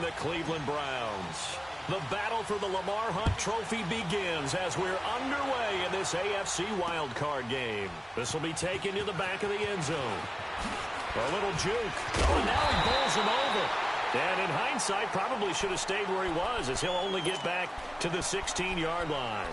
the Cleveland Browns. The battle for the Lamar Hunt Trophy begins as we're underway in this AFC wildcard game. This will be taken to the back of the end zone. A little juke. Oh, and now he bowls him over. And in hindsight, probably should have stayed where he was, as he'll only get back to the 16-yard line.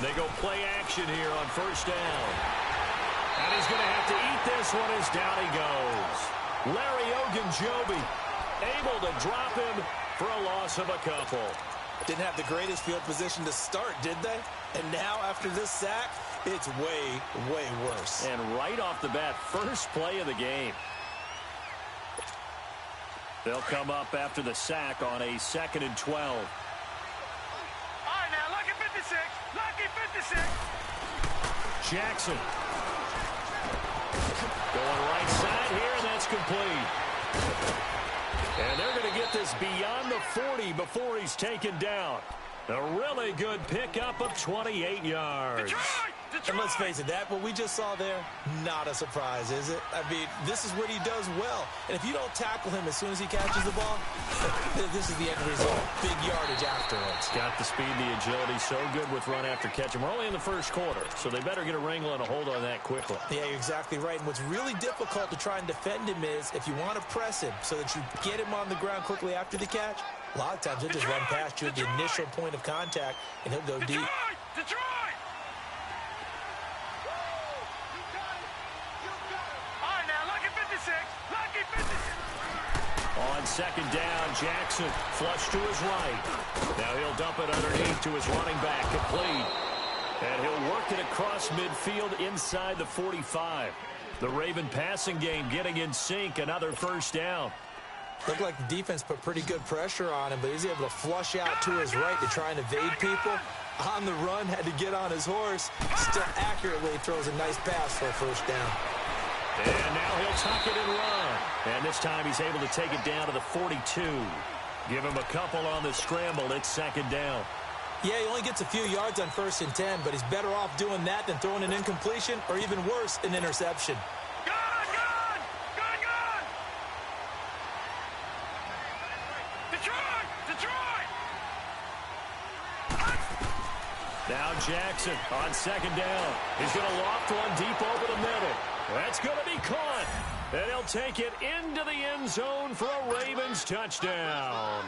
They go play action here on first down. And he's going to have to eat this one as down he goes. Larry Ogunjobi able to drop him for a loss of a couple. Didn't have the greatest field position to start, did they? And now after this sack, it's way, way worse. And right off the bat, first play of the game. They'll come up after the sack on a 2nd and 12. Jackson going right side here, and that's complete. And they're going to get this beyond the 40 before he's taken down. A really good pickup of 28 yards. And let's face it, that what we just saw there, not a surprise, is it? I mean, this is what he does well. And if you don't tackle him as soon as he catches the ball, this is the end result. Big yardage afterwards. Got the speed, the agility, so good with run after catch. And we're only in the first quarter, so they better get a wrangle and a hold on that quickly. Yeah, you're exactly right. And what's really difficult to try and defend him is if you want to press him so that you get him on the ground quickly after the catch, a lot of times he'll just run past you at the initial point of contact, and he'll go deep. On second down, Jackson flush to his right. Now he'll dump it underneath to his running back, complete. And he'll work it across midfield inside the 45. The Raven passing game getting in sync, another first down. Looked like the defense put pretty good pressure on him, but he's able to flush out to his right to try and evade people. On the run, had to get on his horse. Still accurately throws a nice pass for a first down. And now he'll tuck it and run. And this time he's able to take it down to the 42. Give him a couple on the scramble. It's second down. Yeah, he only gets a few yards on 1st and 10, but he's better off doing that than throwing an incompletion or even worse, an interception. Now Jackson on second down. He's going to loft one deep over the middle. That's going to be caught. And he'll take it into the end zone for a Ravens touchdown.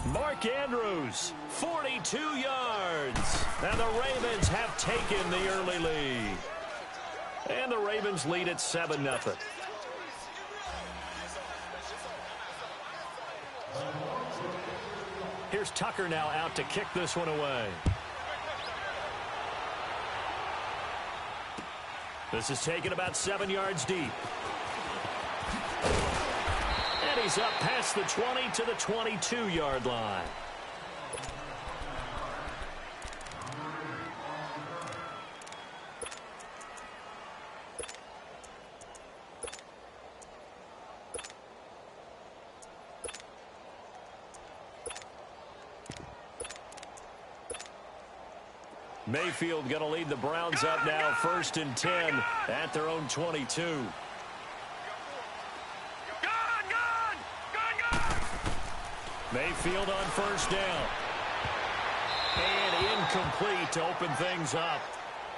Mark Andrews, 42 yards. And the Ravens have taken the early lead. And the Ravens lead at 7-0. Here's Tucker now out to kick this one away. This is taken about 7 yards deep. And he's up past the 20 to the 22-yard line. Mayfield going to lead the Browns up now, 1st and 10 at their own 22. Mayfield on first down. And incomplete to open things up.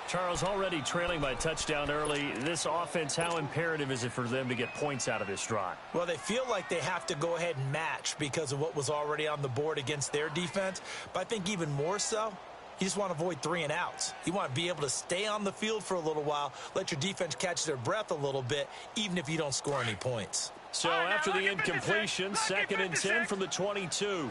Charles, already trailing by touchdown early. This offense, how imperative is it for them to get points out of this drive? Well, they feel like they have to go ahead and match because of what was already on the board against their defense. But I think even more so, you just want to avoid 3 and outs. You want to be able to stay on the field for a little while, let your defense catch their breath a little bit, even if you don't score any points. So after the incompletion, 2nd and 10 from the 22.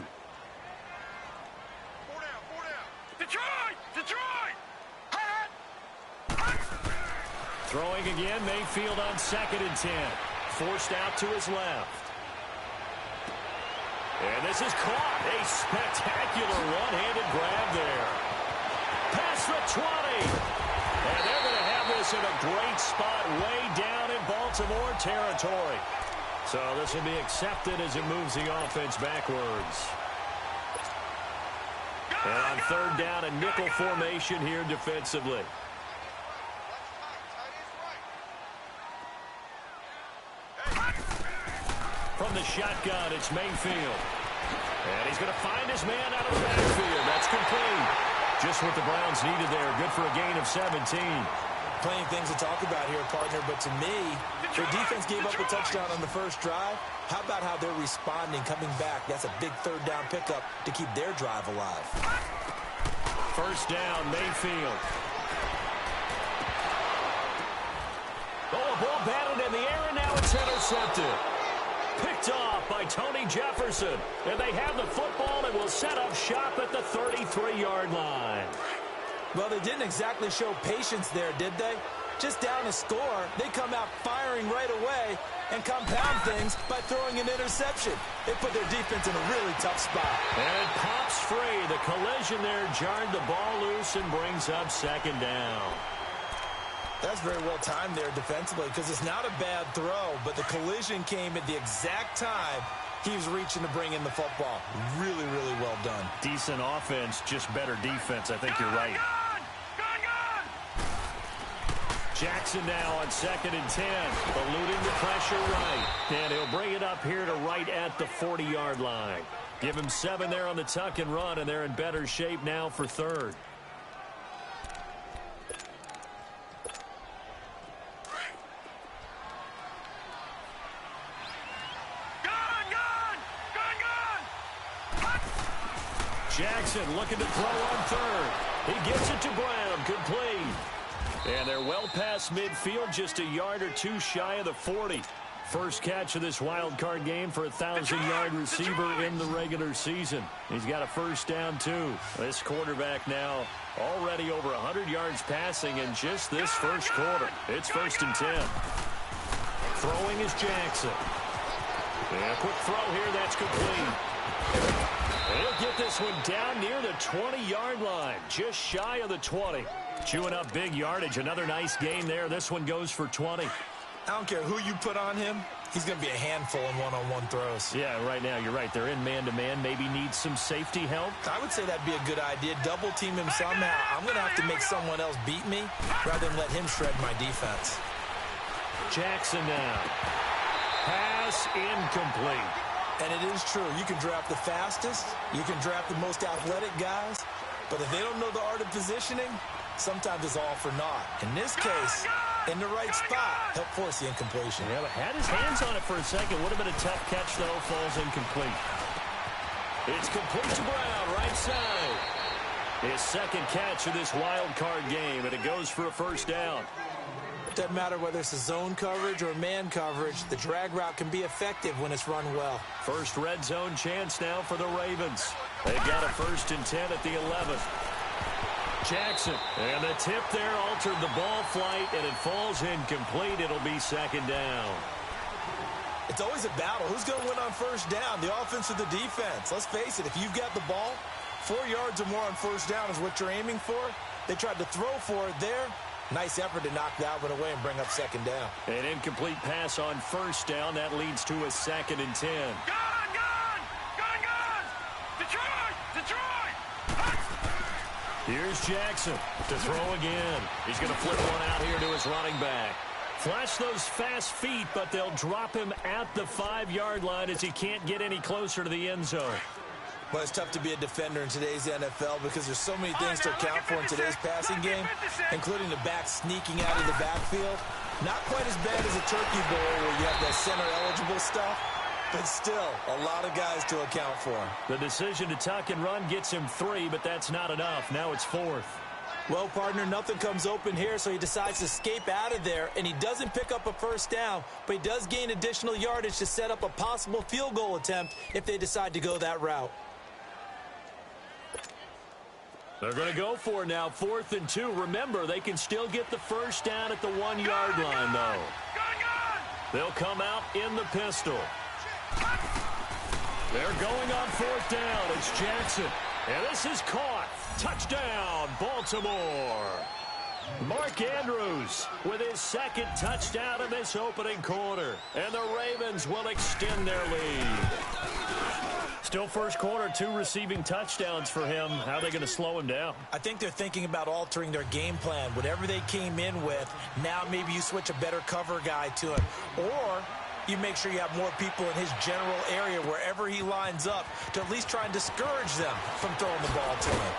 Throwing again, Mayfield on 2nd and 10. Forced out to his left. And this is caught. A spectacular one-handed grab there. Past the 20. And they're going to have this in a great spot way down in Baltimore territory. So this will be accepted as it moves the offense backwards. And on third down, a nickel formation here defensively. From the shotgun, it's Mayfield. And he's going to find his man out of the backfield. That's complete. Just what the Browns needed there. Good for a gain of 17. Plenty of things to talk about here, partner, but to me, their defense gave up a touchdown on the first drive. How about how they're responding, coming back? That's a big third down pickup to keep their drive alive. First down, Mayfield. Oh, a ball batted in the air, and now it's intercepted. Picked off by Tony Jefferson. And they have the football and will set up shop at the 33-yard line. Well, they didn't exactly show patience there, did they? Just down a score, they come out firing right away and compound things by throwing an interception. They put their defense in a really tough spot. And it pops free. The collision there jarred the ball loose and brings up second down. That's very well timed there defensively because it's not a bad throw, but the collision came at the exact time he was reaching to bring in the football. Really, really well done. Decent offense, just better defense. I think you're right. Jackson now on 2nd and 10, eluding the pressure right. And he'll bring it up here to right at the 40-yard line. Give him 7 there on the tuck and run, and they're in better shape now for third. Jackson looking to throw on third. He gets it to Brown, complete. And they're well past midfield, just a yard or two shy of the 40. First catch of this wild card game for a 1,000-yard receiver in the regular season. He's got a first down, too. This quarterback now already over 100 yards passing in just this first quarter. It's 1st and 10. Throwing is Jackson. And a quick throw here, that's complete. And he'll get this one down near the 20-yard line, just shy of the 20. Chewing up big yardage. Another nice gain there. This one goes for 20. I don't care who you put on him. He's going to be a handful in one-on-one throws. Yeah, right now, you're right. They're in man-to-man. Maybe needs some safety help. I would say that'd be a good idea. Double team him somehow. I'm going to have to make someone else beat me rather than let him shred my defense. Jackson now. Pass incomplete. And it is true. You can draft the fastest. You can draft the most athletic guys. But if they don't know the art of positioning, sometimes it's all for naught. In this case, in the right spot, help force the incompletion. Yeah, but had his hands on it for a second. Would have been a tough catch, though. Falls incomplete. It's complete to Brown, right side. His second catch of this wild card game, and it goes for a first down. Doesn't matter whether it's a zone coverage or man coverage. The drag route can be effective when it's run well. First red zone chance now for the Ravens. They've got a 1st and 10 at the 11th. Jackson, and the tip there altered the ball flight, and it falls incomplete. It'll be second down. It's always a battle. Who's going to win on first down, the offense or the defense? Let's face it, if you've got the ball, 4 yards or more on first down is what you're aiming for. They tried to throw for it there. Nice effort to knock that one away and bring up second down. An incomplete pass on first down. That leads to a 2nd and 10. Here's Jackson to throw again. He's going to flip one out here to his running back. Flash those fast feet, but they'll drop him at the 5-yard line as he can't get any closer to the end zone. Well, it's tough to be a defender in today's NFL because there's so many things to account for in today's passing game, including the back sneaking out of the backfield. Not quite as bad as a turkey bowl where you have that center-eligible stuff, but still a lot of guys to account for. The decision to tuck and run gets him 3, but that's not enough. Now it's 4th. Well, partner, nothing comes open here, so he decides to escape out of there, and he doesn't pick up a first down, but he does gain additional yardage to set up a possible field goal attempt if they decide to go that route. They're going to go for it now, 4th and 2. Remember, they can still get the first down at the 1-yard line, though. They'll come out in the pistol. They're going on fourth down. It's Jackson. And this is caught. Touchdown, Baltimore. Mark Andrews with his second touchdown in this opening quarter. And the Ravens will extend their lead. Still first quarter, 2 receiving touchdowns for him. How are they going to slow him down? I think they're thinking about altering their game plan. Whatever they came in with, now maybe you switch a better cover guy to him. Or you make sure you have more people in his general area wherever he lines up to at least try and discourage them from throwing the ball to him.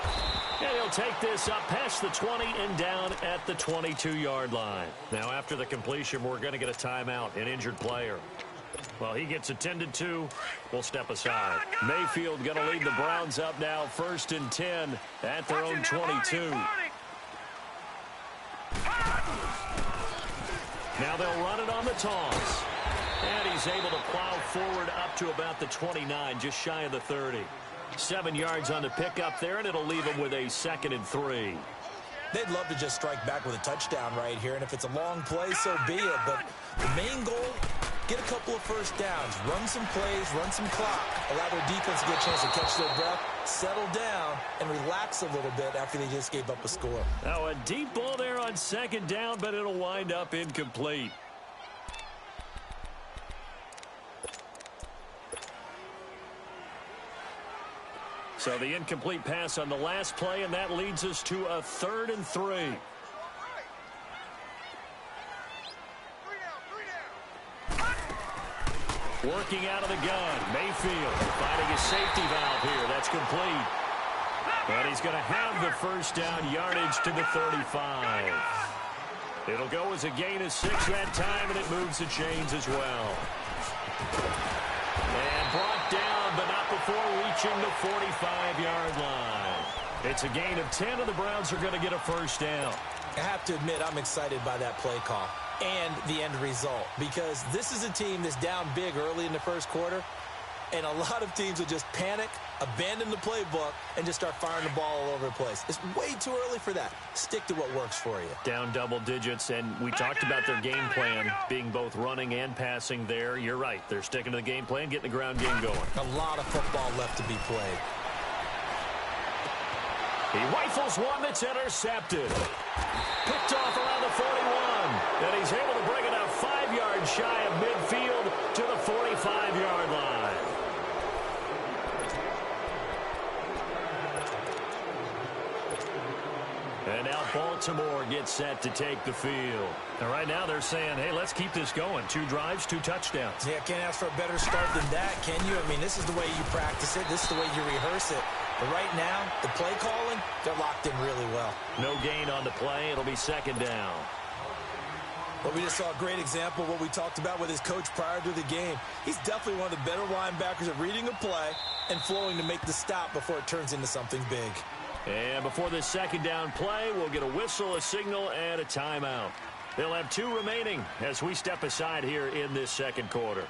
And he'll take this up past the 20 and down at the 22-yard line. Now, after the completion, we're going to get a timeout, an injured player. Well, he gets attended to. We'll step aside. Mayfield going to lead the Browns up now, 1st and 10 at their own 22. Now they'll run it on the toss. And he's able to plow forward up to about the 29, just shy of the 30. 7 yards on the pickup there, and it'll leave him with a 2nd and 3. They'd love to just strike back with a touchdown right here, and if it's a long play, so be it. But the main goal, get a couple of first downs, run some plays, run some clock, allow their defense to get a chance to catch their breath, settle down, and relax a little bit after they just gave up a score. Now a deep ball there on 2nd down, but it'll wind up incomplete. So the incomplete pass on the last play, and that leads us to a 3rd and 3. Working out of the gun, Mayfield finding a safety valve here. That's complete. And he's going to have the first down yardage to the 35. It'll go as a gain of 6 that time, and it moves the chains as well. And brought down, but not before reaching the 45-yard line. It's a gain of 10, and the Browns are going to get a first down. I have to admit, I'm excited by that play call and the end result, because this is a team that's down big early in the first quarter, and a lot of teams will just panic, abandon the playbook, and just start firing the ball all over the place. It's way too early for that. Stick to what works for you. Down double digits, and we talked about their game plan being both running and passing there. You're right. They're sticking to the game plan, getting the ground game going. A lot of football left to be played. He rifles one that's intercepted. Picked off around the 41. And he's able to bring it out 5 yards shy of midfield to the 45-yard line. And now Baltimore gets set to take the field. And right now they're saying, hey, let's keep this going. 2 drives, 2 touchdowns. Yeah, can't ask for a better start than that, can you? I mean, this is the way you practice it. This is the way you rehearse it. But right now, the play calling, they're locked in really well. No gain on the play. It'll be 2nd down. Well, we just saw a great example of what we talked about with his coach prior to the game. He's definitely one of the better linebackers at reading a play and flowing to make the stop before it turns into something big. And before this 2nd down play, we'll get a whistle, a signal, and a timeout. They'll have 2 remaining as we step aside here in this 2nd quarter.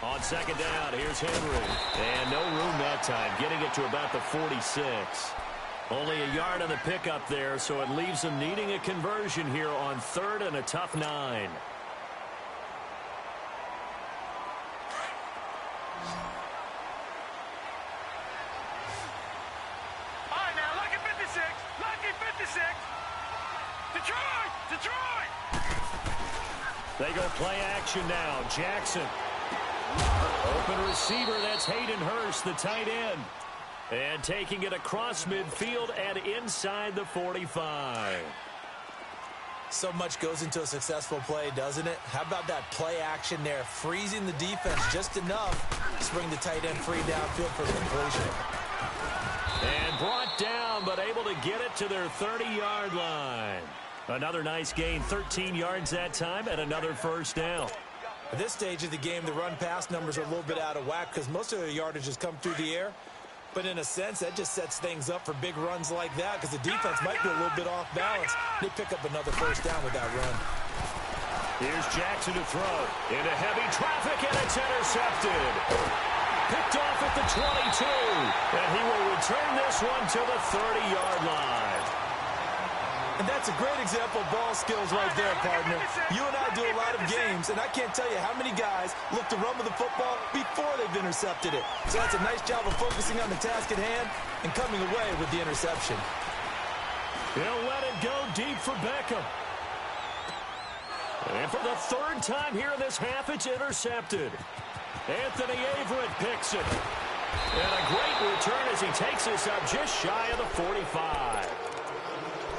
On 2nd down, here's Henry. And no room that time, getting it to about the 46. Only a yard on the pickup there, so it leaves them needing a conversion here on 3rd and a tough 9. All right, now, lucky 56. Lucky 56. Detroit! Detroit! They go play action now. Jackson. Open receiver, that's Hayden Hurst, the tight end. And taking it across midfield and inside the 45. So much goes into a successful play, doesn't it? How about that play action there, freezing the defense just enough to bring the tight end free downfield for the completion. And brought down, but able to get it to their 30-yard line. Another nice gain, 13 yards that time, and another first down. At this stage of the game, the run-pass numbers are a little bit out of whack because most of their yardage has come through the air. But in a sense, that just sets things up for big runs like that because the defense might be a little bit off balance. They pick up another first down with that run. Here's Jackson to throw. Into heavy traffic, and it's intercepted. Picked off at the 22. And he will return this one to the 30-yard line. And that's a great example of ball skills right there, partner. You and I do a lot of games, and I can't tell you how many guys look to run with the football before they've intercepted it. So that's a nice job of focusing on the task at hand and coming away with the interception. He'll let it go deep for Beckham. And for the third time here in this half, it's intercepted. Anthony Averett picks it. And a great return as he takes this up just shy of the 45.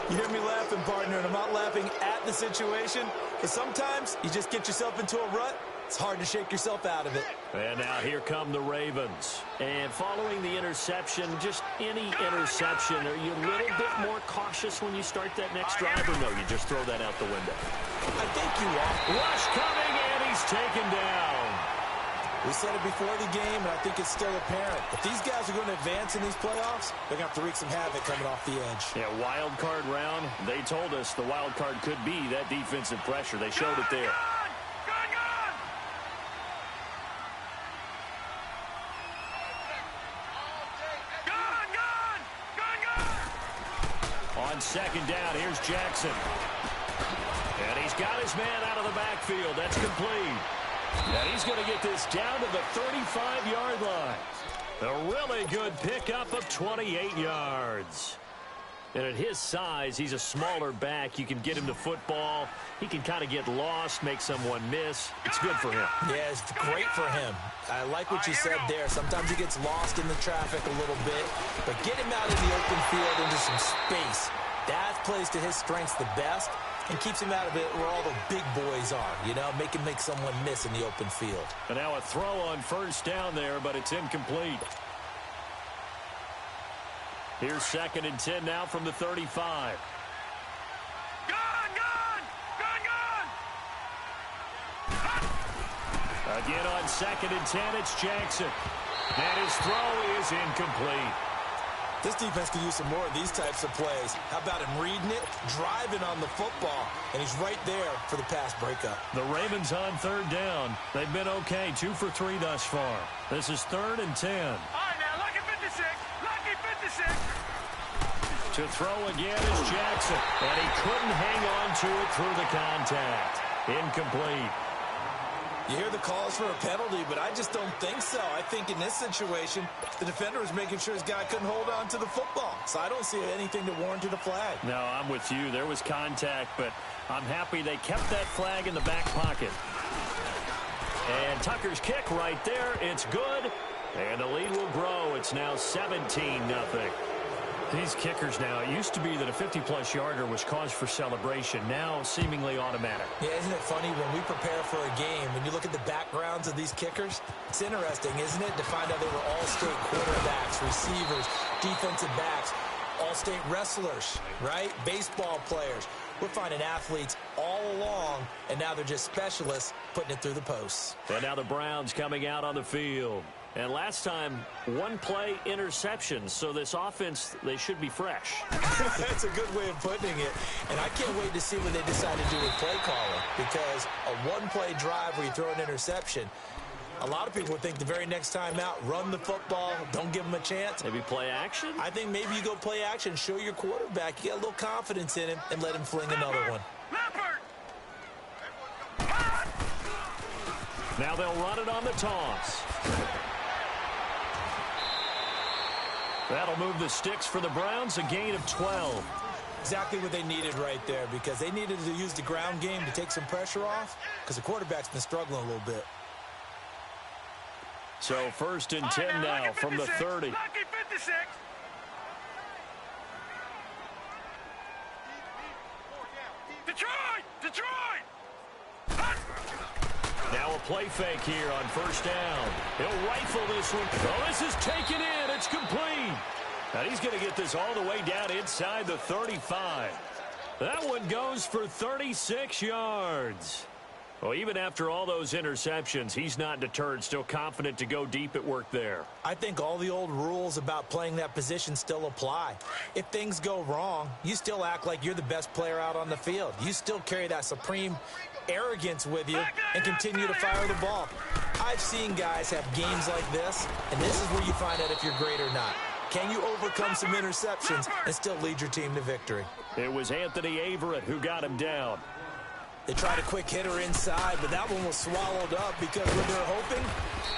You hear me laughing, partner, and I'm not laughing at the situation, because sometimes you just get yourself into a rut. It's hard to shake yourself out of it. And now here come the Ravens. And following the interception, just any interception, are you a little bit more cautious when you start that next drive, or no, you just throw that out the window? I think you are. Rush coming, and he's taken down. We said it before the game, and I think it's still apparent. If these guys are going to advance in these playoffs, they're going to have to wreak some havoc coming off the edge. Yeah, wild card round. They told us the wild card could be that defensive pressure. They showed it there. On second down, here's Jackson. And he's got his man out of the backfield. That's complete. And he's going to get this down to the 35-yard line. A really good pickup of 28 yards. And at his size, he's a smaller back. You can get him to football. He can kind of get lost, make someone miss. It's good for him. Yeah, it's great for him. I like what you said there. Sometimes he gets lost in the traffic a little bit. But get him out in the open field into some space. That plays to his strengths the best and keeps him out of it where all the big boys are, you know, make him make someone miss in the open field. And now a throw on first down there, but it's incomplete. Here's 2nd and 10 now from the 35. Again on 2nd and 10, it's Jackson. And his throw is incomplete. This defense can use some more of these types of plays. How about him reading it, driving on the football, and he's right there for the pass breakup. The Ravens on 3rd down. They've been okay, 2 for 3 thus far. This is 3rd and 10. All right, now, lucky 56, lucky 56. To throw again is Jackson, and he couldn't hang on to it through the contact. Incomplete. You hear the calls for a penalty, but I just don't think so. I think in this situation, the defender was making sure his guy couldn't hold on to the football. So I don't see anything that warranted a flag. No, I'm with you. There was contact, but I'm happy they kept that flag in the back pocket. And Tucker's kick right there. It's good. And the lead will grow. It's now 17-0. These kickers now, it used to be that a 50-plus yarder was cause for celebration. Now, seemingly automatic. Yeah, isn't it funny when we prepare for a game, when you look at the backgrounds of these kickers, it's interesting, isn't it, to find out they were all-state quarterbacks, receivers, defensive backs, all-state wrestlers, right? Baseball players. We're finding athletes all along, and now they're just specialists putting it through the posts. And now the Browns coming out on the field. And last time, one play interception. So this offense, they should be fresh. That's a good way of putting it. And I can't wait to see what they decide to do with play calling. Because a one-play drive where you throw an interception, a lot of people would think the very next time out, run the football, don't give them a chance. Maybe play action? I think maybe you go play action, show your quarterback, you get a little confidence in him, and let him fling another one. Now they'll run it on the toss. That'll move the sticks for the Browns, a gain of 12. Exactly what they needed right there, because they needed to use the ground game to take some pressure off, because the quarterback's been struggling a little bit. So 1st and 10 now from the 30. Lucky 56. Detroit! Detroit! Now a play fake here on 1st down. He'll rifle this one. Oh, this is taken in. It's complete. And he's going to get this all the way down inside the 35. That one goes for 36 yards. Well, even after all those interceptions, he's not deterred, still confident to go deep at work there. I think all the old rules about playing that position still apply. If things go wrong, you still act like you're the best player out on the field. You still carry that supreme arrogance with you and continue to fire the ball. I've seen guys have games like this, and this is where you find out if you're great or not. Can you overcome some interceptions and still lead your team to victory? It was Anthony Averett who got him down. They tried a quick hitter inside, but that one was swallowed up because what they're hoping,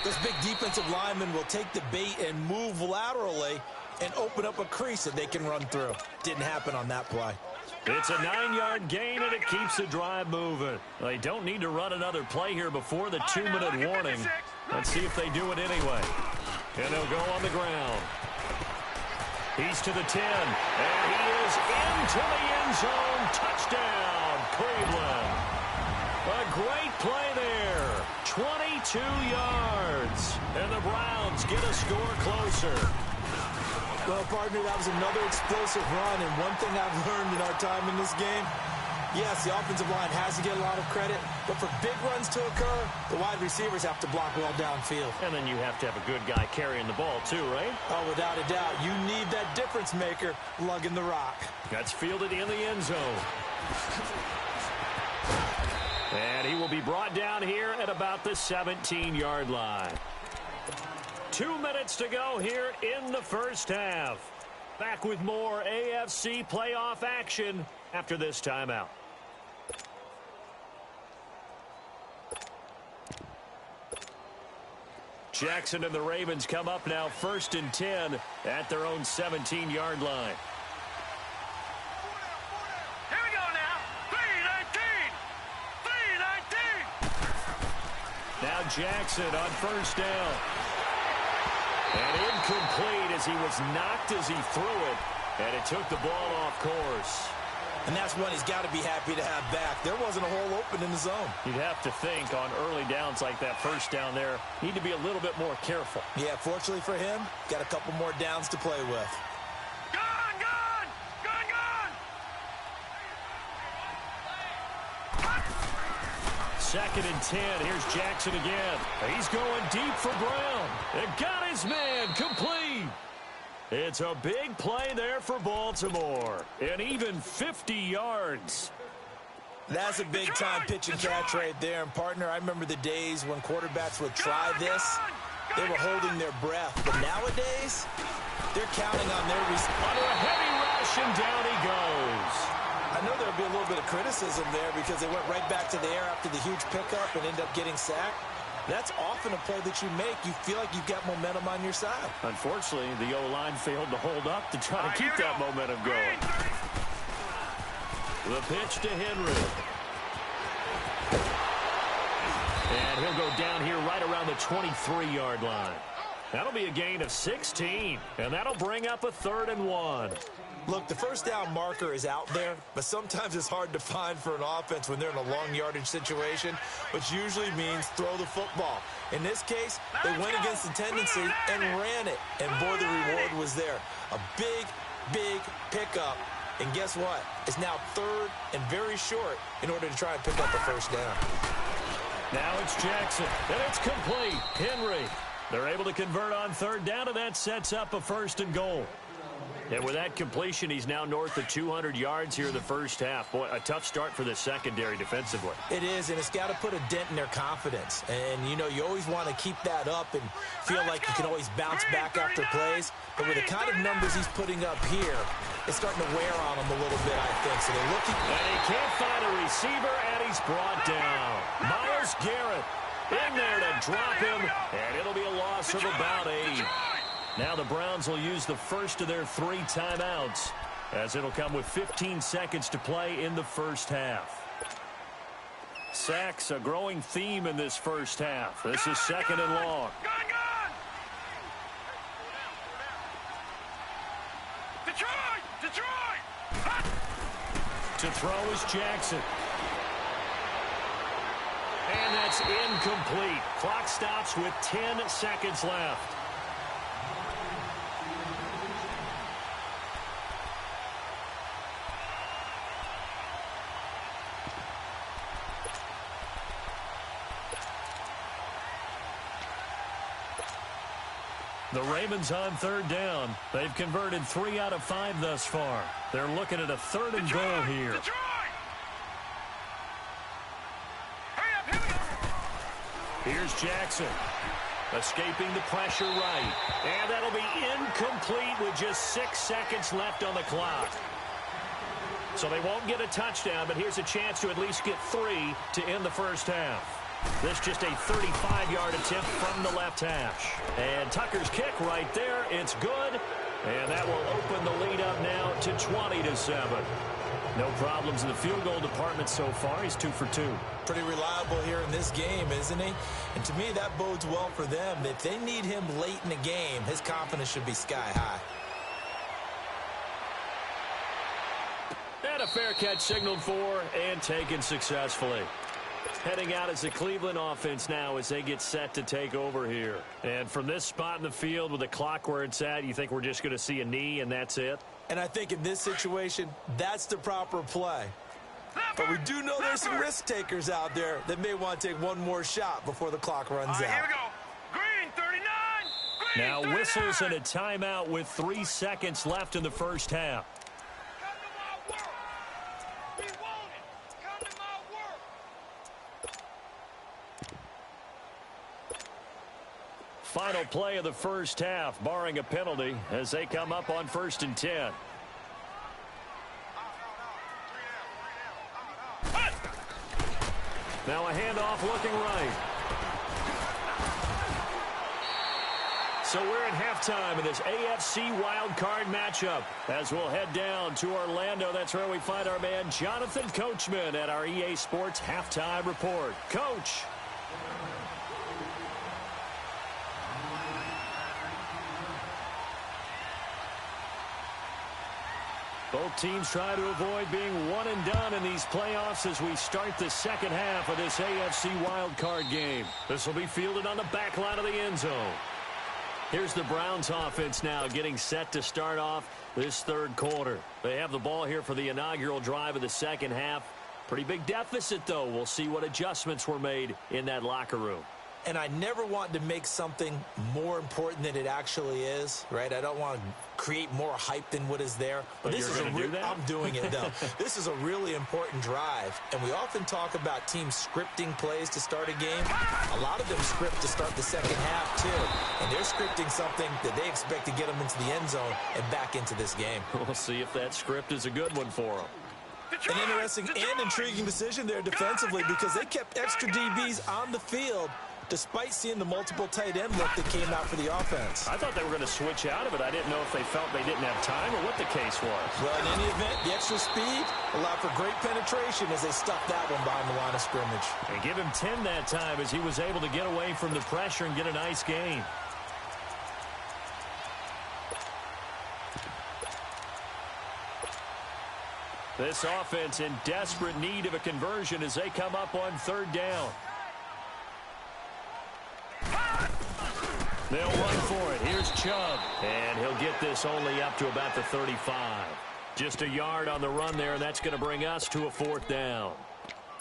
those big defensive linemen will take the bait and move laterally and open up a crease that they can run through. Didn't happen on that play. It's a 9-yard gain, and it keeps the drive moving. They don't need to run another play here before the 2-minute warning. Let's see if they do it anyway. And they'll go on the ground. He's to the 10, and he is into the end zone. Touchdown, Cleveland. A great play there. 22 yards, and the Browns get a score closer. Well, partner, that was another explosive run, and one thing I've learned in our time in this game, yes, the offensive line has to get a lot of credit, but for big runs to occur, the wide receivers have to block well downfield. And then you have to have a good guy carrying the ball too, right? Oh, without a doubt. You need that difference maker lugging the rock. That's fielded in the end zone. And he will be brought down here at about the 17-yard line. 2 minutes to go here in the first half. Back with more AFC playoff action after this timeout. Jackson and the Ravens come up now 1st and 10 at their own 17-yard line. Here we go now. 3-19. 3-19. Now Jackson on 1st down. And incomplete as he was knocked as he threw it. And it took the ball off course. And that's one he's got to be happy to have back. There wasn't a hole open in the zone. You'd have to think on early downs like that 1st down there, need to be a little bit more careful. Yeah, fortunately for him, got a couple more downs to play with. Gone, gone. Gone, gone. 2nd and 10. Here's Jackson again. He's going deep for Brown. And got his man complete. It's a big play there for Baltimore. And even 50 yards. That's a big-time pitch and catch right there. And, partner, I remember the days when quarterbacks would try this. They were holding their breath. But nowadays, they're counting on their under a heavy rush, and down he goes. I know there'll be a little bit of criticism there because they went right back to the air after the huge pickup and ended up getting sacked. That's often a play that you make. You feel like you've got momentum on your side. Unfortunately, the O-line failed to hold up to try to keep that momentum going. The pitch to Henry. And he'll go down here right around the 23-yard line. That'll be a gain of 16, and that'll bring up a 3rd and 1. Look, the 1st down marker is out there, but sometimes it's hard to find for an offense when they're in a long yardage situation, which usually means throw the football. In this case, they went against the tendency and ran it, and boy, the reward was there. A big, big pickup, and guess what? It's now 3rd and very short in order to try and pick up a 1st down. Now it's Jackson, and it's complete. Henry, they're able to convert on 3rd down, and that sets up a 1st and goal. And with that completion, he's now north of 200 yards here in the first half. Boy, a tough start for the secondary defensively. It is, and it's got to put a dent in their confidence. And, you know, you always want to keep that up and feel like you can always bounce back after plays. But with the kind of numbers he's putting up here, it's starting to wear on him a little bit, I think. So they're looking. And he can't find a receiver, and he's brought down. Myles Garrett in there to drop him, and it'll be a loss of about 8. Now the Browns will use the first of their 3 timeouts, as it'll come with 15 seconds to play in the first half. Sacks, a growing theme in this first half. This is 2nd and long. Detroit! To throw is Jackson. And that's incomplete. Clock stops with 10 seconds left. The Ravens on third down. They've converted 3 out of 5 thus far. They're looking at a 3rd and goal here. Detroit! Hurry up, here we go! Here's Jackson. Escaping the pressure right. And that'll be incomplete with just 6 seconds left on the clock. So they won't get a touchdown, but here's a chance to at least get 3 to end the first half. This just a 35-yard attempt from the left hash. And Tucker's kick right there. It's good. And that will open the lead up now to 20-7. No problems in the field goal department so far. He's 2 for 2. Pretty reliable here in this game, isn't he? And to me, that bodes well for them. If they need him late in the game, his confidence should be sky high. And a fair catch signaled for and taken successfully. Heading out as the Cleveland offense now as they get set to take over here. And from this spot in the field with the clock where it's at, you think we're just going to see a knee and that's it? And I think in this situation, that's the proper play. But we do know there's some risk takers out there that may want to take one more shot before the clock runs out. Here we go. Green, 39. Green, Now 39. whistles and a timeout with 3 seconds left in the first half. Come to my work. We want it. Come to my work. Final play of the first half, barring a penalty, as they come up on 1st and 10. Now a handoff looking right. So we're at halftime in this AFC wildcard matchup. As we'll head down to Orlando, that's where we find our man Jonathan Coachman at our EA Sports Halftime Report. Coach. Both teams try to avoid being one and done in these playoffs as we start the second half of this AFC wildcard game. This will be fielded on the back line of the end zone. Here's the Browns offense now getting set to start off this third quarter. They have the ball here for the inaugural drive of the second half. Pretty big deficit, though. We'll see what adjustments were made in that locker room. And I never want to make something more important than it actually is, right? I don't want to create more hype than what is there. But this is I'm doing it, though. This is a really important drive. And we often talk about teams scripting plays to start a game. A lot of them script to start the second half, too. And they're scripting something that they expect to get them into the end zone and back into this game. We'll see if that script is a good one for them. An interesting and intriguing decision there defensively because they kept extra DBs on the field despite seeing the multiple tight end look that came out for the offense. I thought they were going to switch out of it. I didn't know if they felt they didn't have time or what the case was. Well, in any event, the extra speed allowed for great penetration as they stuffed that one behind the line of scrimmage. And give him 10 that time as he was able to get away from the pressure and get a nice gain. This offense in desperate need of a conversion as they come up on third down. They'll run for it. Here's Chubb. And he'll get this only up to about the 35. Just a yard on the run there, and that's going to bring us to a 4th down.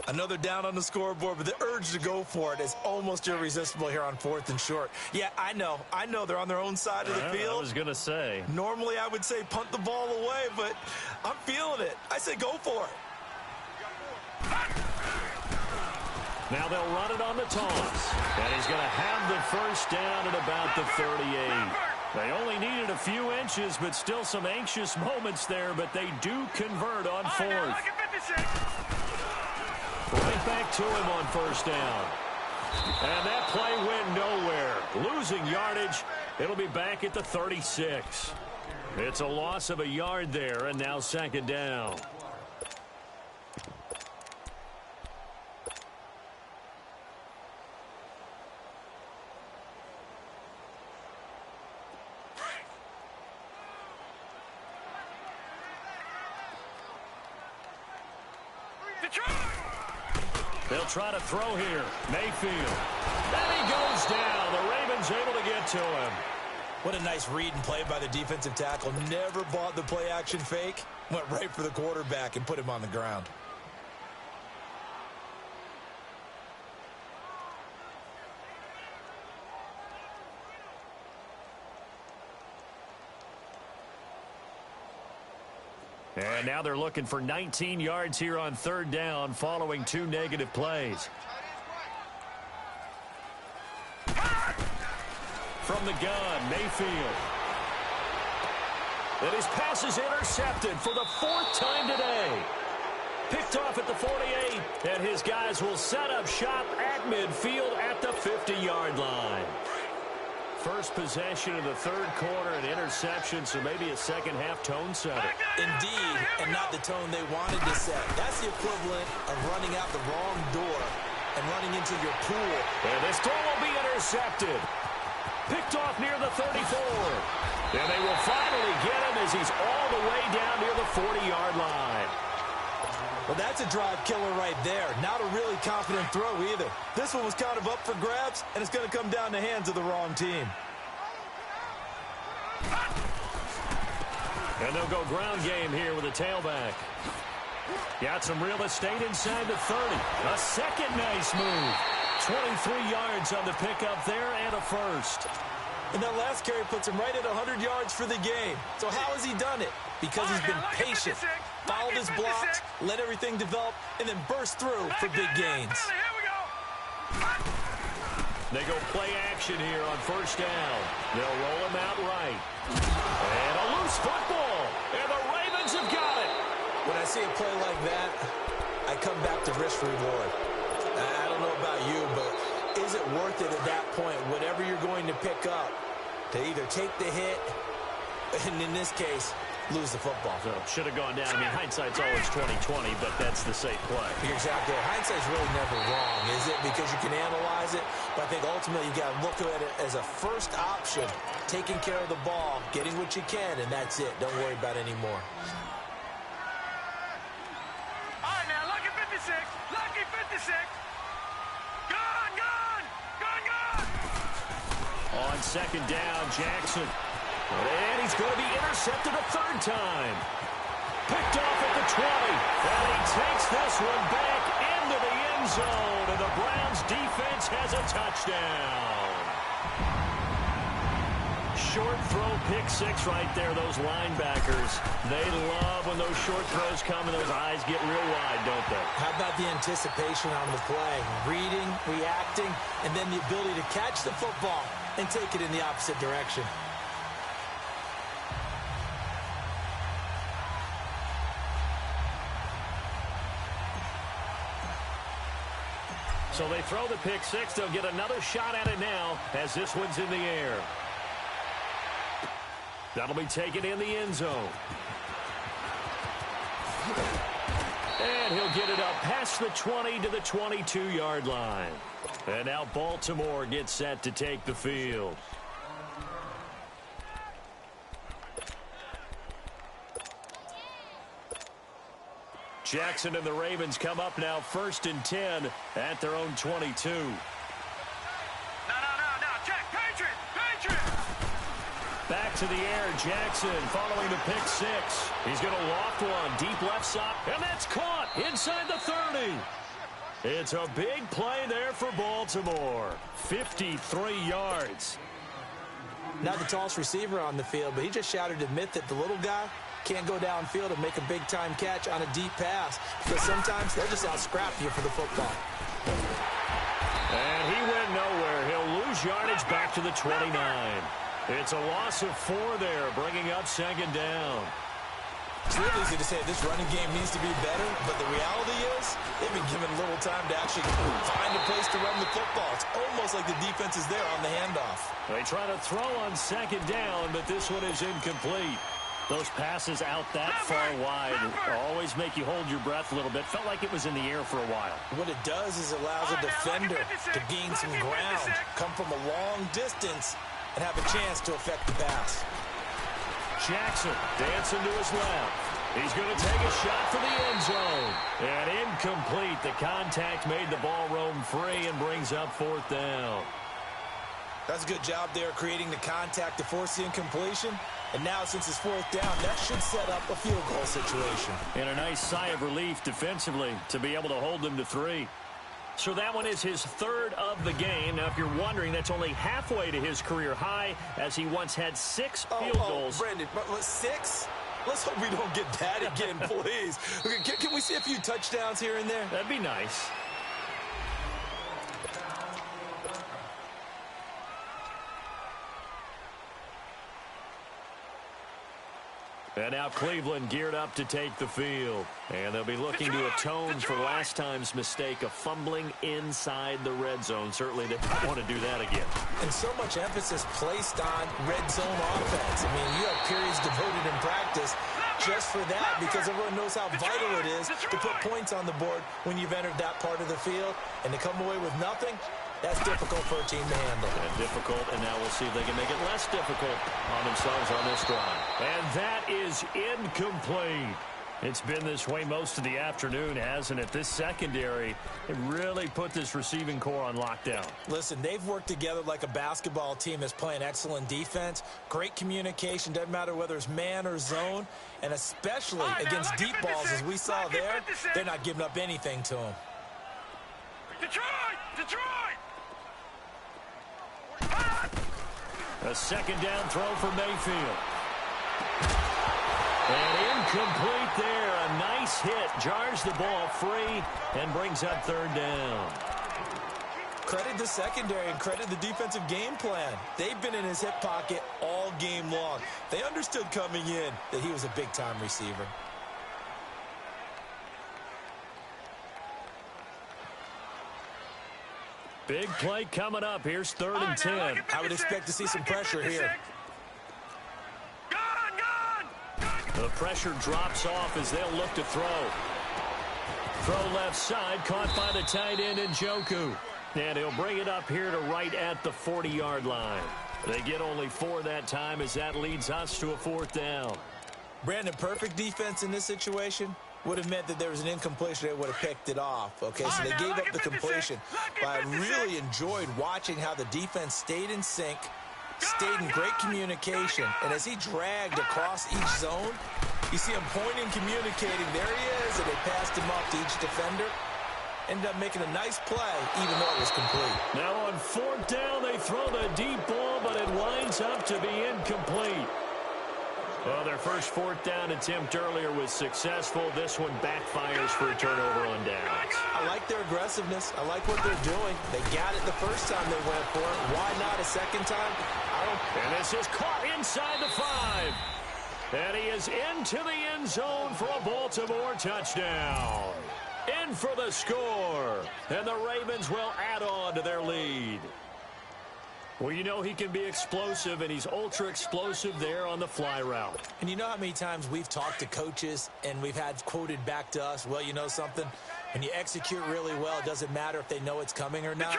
Another down on the scoreboard, but the urge to go for it is almost irresistible here on 4th and short. Yeah, I know they're on their own side of the field. I was going to say. Normally I would say punt the ball away, but I'm feeling it. I say go for it. Now they'll run it on the toss. And he's going to have the first down at about the 38. They only needed a few inches, but still some anxious moments there, but they do convert on 4th. Right back to him on first down. And that play went nowhere. Losing yardage. It'll be back at the 36. It's a loss of a yard there, and now 2nd down. They'll try to throw here. Mayfield. And he goes down. The Ravens able to get to him. What a nice read and play by the defensive tackle. Never bought the play action fake. Went right for the quarterback and put him on the ground. And now they're looking for 19 yards here on third down following 2 negative plays. From the gun, Mayfield. And his pass is intercepted for the 4th time today. Picked off at the 48, and his guys will set up shop at midfield at the 50-yard line. First possession of the third quarter, an interception, so maybe a second-half tone setter. Indeed, and not the tone they wanted to set. That's the equivalent of running out the wrong door and running into your pool. And this throw will be intercepted. Picked off near the 34. And they will finally get him as he's all the way down near the 40-yard line. Well, that's a drive killer right there. Not a really confident throw either. This one was kind of up for grabs, and it's going to come down the hands of the wrong team. And they'll go ground game here with a tailback. Got some real estate inside the 30. A second nice move. 23 yards on the pickup there and a first. And that last carry puts him right at 100 yards for the game. So how has he done it? Because he's been patient, followed his blocks, let everything develop, and then burst through for big gains. They go play action here on first down. They'll roll him out right. And a loose football. And the Ravens have got it. When I see a play like that, I come back to risk reward. I don't know about you, but is it worth it at that point, whatever you're going to pick up, to either take the hit, and in this case, lose the football? So should have gone down. I mean, hindsight's always 20/20, but that's the safe play. You're exactly right. Hindsight's really never wrong, is it? Because you can analyze it, but I think ultimately you got to look at it as a first option, taking care of the ball, getting what you can, and that's it. Don't worry about any more. All right, now, lucky 56. Lucky 56. Gone, gone. Gone, gone. On second down, Jackson. And he's going to be intercepted a third time. Picked off at the 20. And he takes this one back into the end zone. And the Browns defense has a touchdown. Short throw, pick six right there, those linebackers. They love when those short throws come and those eyes get real wide, don't they? How about the anticipation on the play? Reading, reacting, and then the ability to catch the football and take it in the opposite direction. So they throw the pick six. They'll get another shot at it now as this one's in the air. That'll be taken in the end zone. And he'll get it up past the 20 to the 22-yard line. And now Baltimore gets set to take the field. Jackson and the Ravens come up now 1st and 10 at their own 22. No, check, Patriot. Back to the air, Jackson following the pick six. He's going to loft one deep left side, and that's caught inside the 30. It's a big play there for Baltimore. 53 yards. Not the tallest receiver on the field, but he just shouted to admit that the little guy can't go downfield and make a big-time catch on a deep pass, because sometimes they'll just out-scrap you for the football. And he went nowhere. He'll lose yardage back to the 29. It's a loss of 4 there, bringing up second down. It's real easy to say this running game needs to be better, but the reality is they've been given little time to actually find a place to run the football. It's almost like the defense is there on the handoff. They try to throw on second down, but this one is incomplete. Those passes out that far wide always make you hold your breath a little bit. Felt like it was in the air for a while. What it does is allows a defender to gain some ground, come from a long distance, and have a chance to affect the pass. Jackson dancing to his left. He's going to take a shot for the end zone. And incomplete. The contact made the ball roam free and brings up 4th down. That's a good job there creating the contact to force the incompletion. And now, since it's 4th down, that should set up a field goal situation. And a nice sigh of relief defensively to be able to hold them to 3. So that one is his 3rd of the game. Now, if you're wondering, that's only halfway to his career high, as he once had 6 field goals. Brendan, but 6? Let's hope we don't get that again, please. Can we see a few touchdowns here and there? That'd be nice. And now Cleveland geared up to take the field. And they'll be looking to atone for last time's mistake of fumbling inside the red zone. Certainly they don't want to do that again. And so much emphasis placed on red zone offense. I mean, you have periods devoted in practice just for that because everyone knows how vital it is to put points on the board when you've entered that part of the field. And to come away with nothing, that's difficult for a team to handle. And difficult, and now we'll see if they can make it less difficult on themselves on this drive. And that is incomplete. It's been this way most of the afternoon, hasn't it? This secondary, it really put this receiving core on lockdown. Listen, they've worked together like a basketball team that's playing excellent defense. Great communication, doesn't matter whether it's man or zone. And especially against deep balls, as we saw there, they're not giving up anything to them. Detroit! Detroit! A second down throw for Mayfield. And incomplete there. A nice hit. Jars the ball free and brings up third down. Credit the secondary and credit the defensive game plan. They've been in his hip pocket all game long. They understood coming in that he was a big-time receiver. Big play coming up. Here's 3rd and 10. I would expect to see some pressure here. The pressure drops off as they'll look to throw. Throw left side, caught by the tight end Njoku. And he'll bring it up here to right at the 40-yard line. They get only 4 that time as that leads us to a 4th down. Brandon, perfect defense in this situation would have meant that there was an incompletion. They would have picked it off. Okay, so they gave up the completion. But I really enjoyed watching how the defense stayed in sync, stayed in great communication. And as he dragged across each zone, you see him pointing, communicating. There he is, and they passed him off to each defender. Ended up making a nice play, even though it was complete. Now on 4th down, they throw the deep ball, but it winds up to be incomplete. Well, their first 4th down attempt earlier was successful. This one backfires for a turnover on downs. I like their aggressiveness. I like what they're doing. They got it the first time they went for it. Why not a second time? And this is caught inside the 5. And he is into the end zone for a Baltimore touchdown. In for the score. And the Ravens will add on to their lead. Well, you know he can be explosive, and he's ultra-explosive there on the fly route. And you know how many times we've talked to coaches and we've had quoted back to us, well, you know something? When you execute really well, it doesn't matter if they know it's coming or not.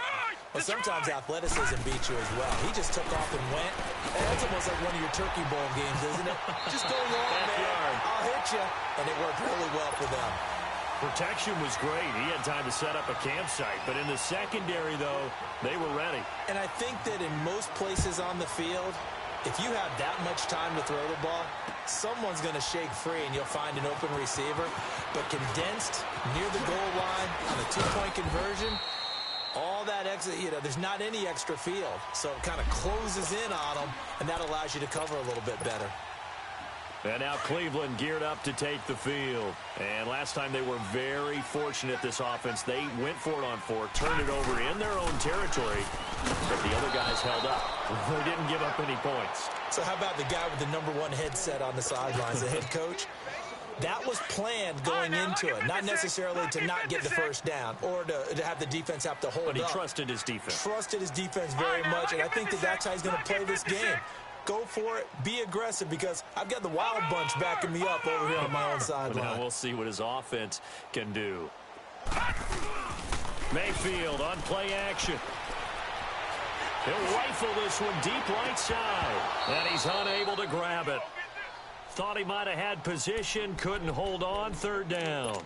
Well, sometimes athleticism beats you as well. He just took off and went. And that's almost like one of your Turkey Bowl games, isn't it? Just go long, man. I'll hit you. And it worked really well for them. Protection was great. He had time to set up a campsite. But in the secondary, though, they were ready. And I think that in most places on the field, if you have that much time to throw the ball, someone's going to shake free and you'll find an open receiver. But condensed near the goal line on a 2-point conversion, all that extra, there's not any extra field. So it kind of closes in on them, and that allows you to cover a little bit better. And now Cleveland geared up to take the field. And last time they were very fortunate, this offense. They went for it on 4, turned it over in their own territory, but the other guys held up. They didn't give up any points. So how about the guy with the #1 headset on the sidelines, the head coach? That was planned going into it, not necessarily to not get the first down or to have the defense have to hold up. But he trusted his defense. Trusted his defense very much, and I think that that's how he's going to play this game. Go for it. Be aggressive because I've got the wild bunch backing me up over here on my own sideline. Now we'll see what his offense can do. Mayfield on play action. He'll rifle this one deep right side. And he's unable to grab it. Thought he might have had position. Couldn't hold on. 3rd down.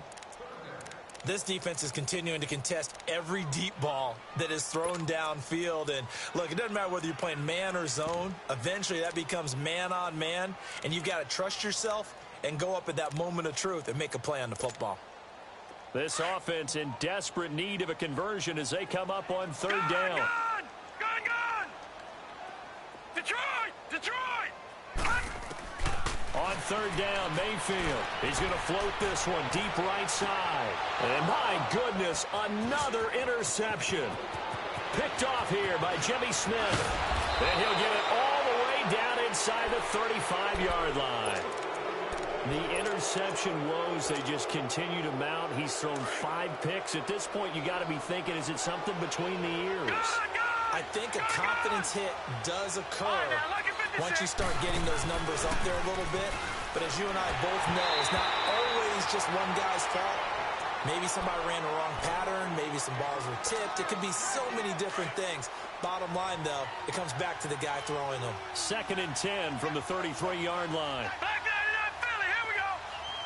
This defense is continuing to contest every deep ball that is thrown downfield. And, look, it doesn't matter whether you're playing man or zone. Eventually, that becomes man-on-man. And you've got to trust yourself and go up at that moment of truth and make a play on the football. This offense in desperate need of a conversion as they come up on 3rd down. Gone! Detroit! Detroit! On third down, Mayfield. He's going to float this one deep right side. And my goodness, another interception. Picked off here by Jimmy Smith. And he'll get it all the way down inside the 35-yard line. The interception woes, they just continue to mount. He's thrown 5 picks. At this point, you got to be thinking, is it something between the ears? I think a confidence hit does occur once you start getting those numbers up there a little bit. But as you and I both know, it's not always just one guy's fault. Maybe somebody ran the wrong pattern. Maybe some balls were tipped. It could be so many different things. Bottom line, though, it comes back to the guy throwing them. 2nd and 10 from the 33-yard line. Back down in Philly. Here we go.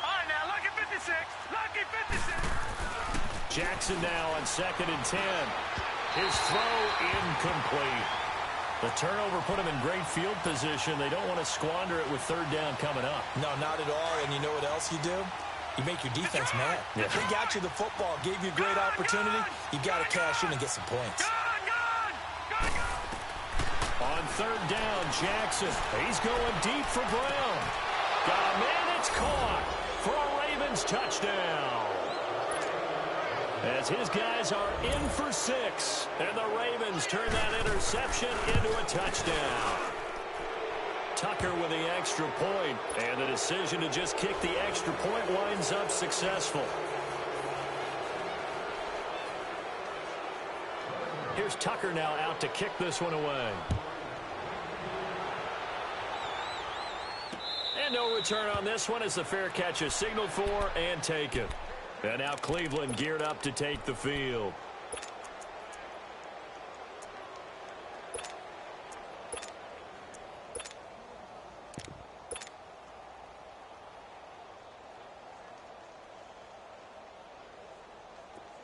All right, now, lucky 56. Lucky 56. Jackson now on 2nd and 10. His throw incomplete. The turnover put him in great field position. They don't want to squander it with 3rd down coming up. No, not at all. And you know what else you do? You make your defense mad. Yeah. They got you the football, gave you a great opportunity. You got to cash in and get some points. On 3rd down, Jackson. He's going deep for Brown. Got a man, it's caught for a Ravens touchdown. As his guys are in for 6, and the Ravens turn that interception into a touchdown. Tucker with the extra point, and the decision to just kick the extra point winds up successful. Here's Tucker now out to kick this one away. And no return on this one as the fair catch is signaled for and taken. And now Cleveland geared up to take the field.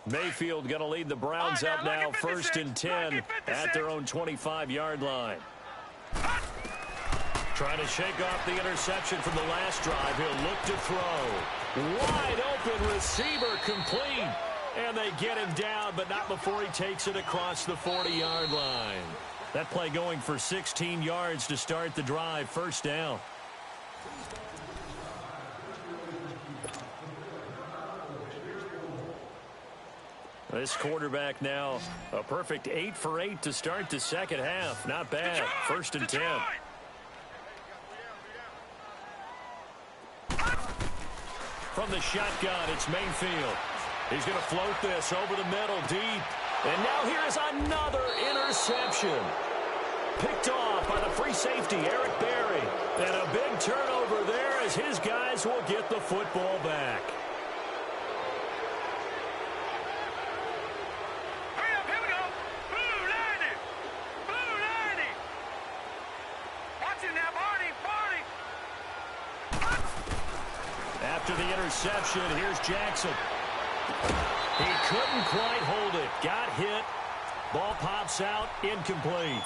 Mayfield going to lead the Browns up now, 1st and 10 at their own 25-yard line. Trying to shake off the interception from the last drive. He'll look to throw. Wide open receiver complete. And they get him down, but not before he takes it across the 40-yard line. That play going for 16 yards to start the drive. 1st down. This quarterback now a perfect 8 for 8 to start the 2nd half. Not bad. 1st and 10. From the shotgun, it's Mayfield. He's going to float this over the middle deep. And now here's another interception. Picked off by the free safety, Eric Berry. And a big turnover there as his guys will get the football back. After the interception, here's Jackson. He couldn't quite hold it. Got hit. Ball pops out. Incomplete.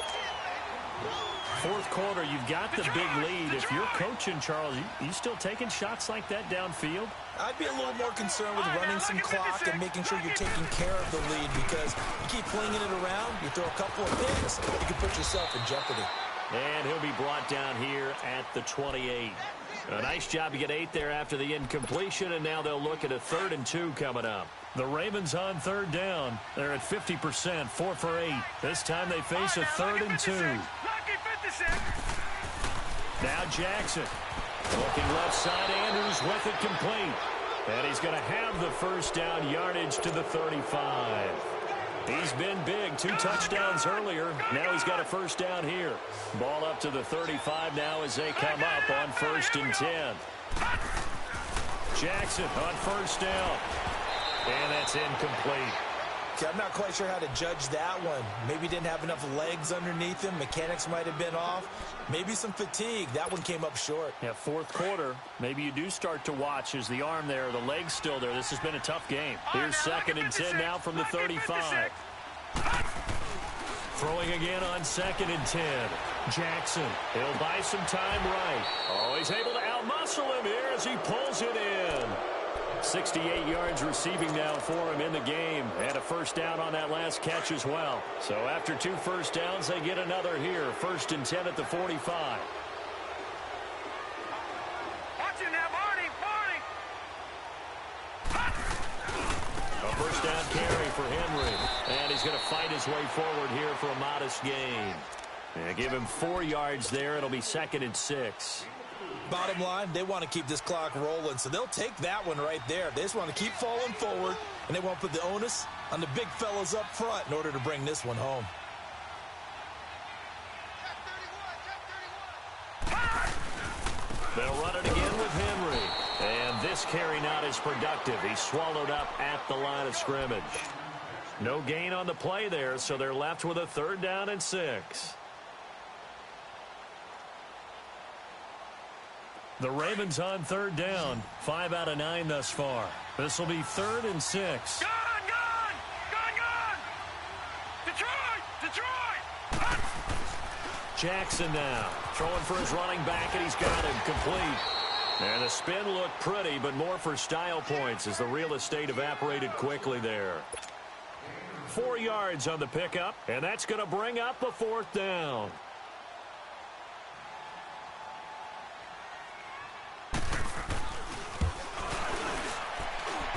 4th quarter, you've got the big lead. If you're coaching, Charles, you still taking shots like that downfield? I'd be a little more concerned with running some clock and making sure you're taking care of the lead, because you keep flinging it around, you throw a couple of picks, you can put yourself in jeopardy. And he'll be brought down here at the 28. A nice job to get 8 there after the incompletion, and now they'll look at a 3rd and 2 coming up. The Ravens on 3rd down. They're at 50%, 4 for 8. This time they face a 3rd and 2. Now Jackson. Looking left side, Andrews with it complete. And he's going to have the 1st down yardage to the 35. He's been big. 2 touchdowns earlier. Now he's got a 1st down here. Ball up to the 35 now as they come up on 1st and 10. Jackson on 1st down. And that's incomplete. See, I'm not quite sure how to judge that one. Maybe didn't have enough legs underneath him. Mechanics might have been off. Maybe some fatigue. That one came up short. Yeah, 4th quarter. Maybe you do start to watch as the arm there, the leg's still there. This has been a tough game. Here's 2nd and 10 now from the 35. Throwing again on 2nd and 10. Jackson, he'll buy some time right. Oh, he's able to outmuscle him here as he pulls it in. 68 yards receiving now for him in the game. And a 1st down on that last catch as well. So after 2 1st downs, they get another here. 1st and 10 at the 45. for Henry. And he's going to fight his way forward here for a modest gain. Give him 4 yards there. It'll be 2nd and 6. Bottom line, they want to keep this clock rolling, so they'll take that one right there. They just want to keep falling forward, and they want to put the onus on the big fellas up front in order to bring this one home. They'll run it again with Henry. And this carry not as productive. He's swallowed up at the line of scrimmage. No gain on the play there, so they're left with a 3rd down and 6. The Ravens on 3rd down. 5 out of 9 thus far. This will be 3rd and 6. Gone! Detroit! Jackson now throwing for his running back, and he's got him complete. And the spin looked pretty, but more for style points as the real estate evaporated quickly there. 4 yards on the pickup, and that's going to bring up a 4th down.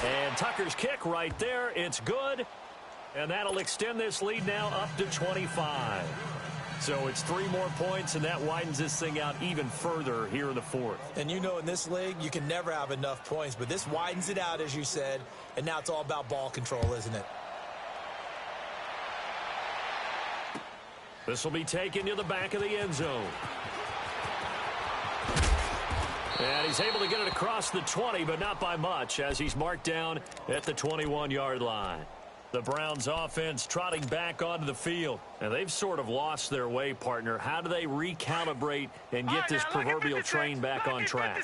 And Tucker's kick right there. It's good. And that'll extend this lead now up to 25. So it's 3 more points, and that widens this thing out even further here in the 4th. And you know in this league, you can never have enough points, but this widens it out, as you said, and now it's all about ball control, isn't it? This will be taken to the back of the end zone. And he's able to get it across the 20, but not by much, as he's marked down at the 21-yard line. The Browns offense trotting back onto the field. And they've sort of lost their way, partner. How do they recalibrate and get this proverbial train back on track?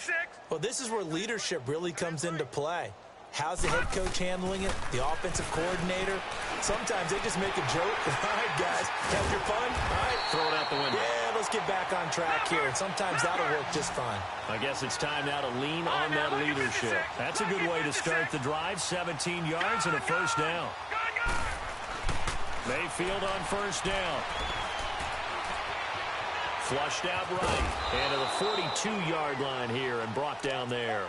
Well, this is where leadership really comes into play. How's the head coach handling it? The offensive coordinator? Sometimes they just make a joke. All right, guys, have your fun? All right. Throw it out the window. Yeah, let's get back on track here. And sometimes that'll work just fine. I guess it's time now to lean on that leadership. That's a good way to start the drive. 17 yards and a 1st down. Mayfield on 1st down. Flushed out right. And to the 42-yard line here and brought down there.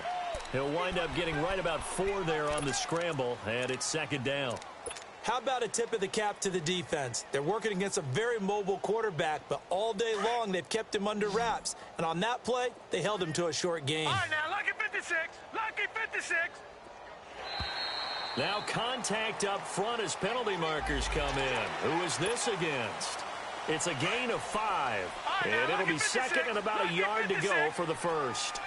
He'll wind up getting right about 4 there on the scramble, and it's 2nd down. How about a tip of the cap to the defense? They're working against a very mobile quarterback, but all day long they've kept him under wraps. And on that play, they held him to a short gain. All right, now, lucky 56. Lucky 56. Now contact up front as penalty markers come in. Who is this against? It's a gain of 5. And it'll be 2nd and about a yard to go for the 1st.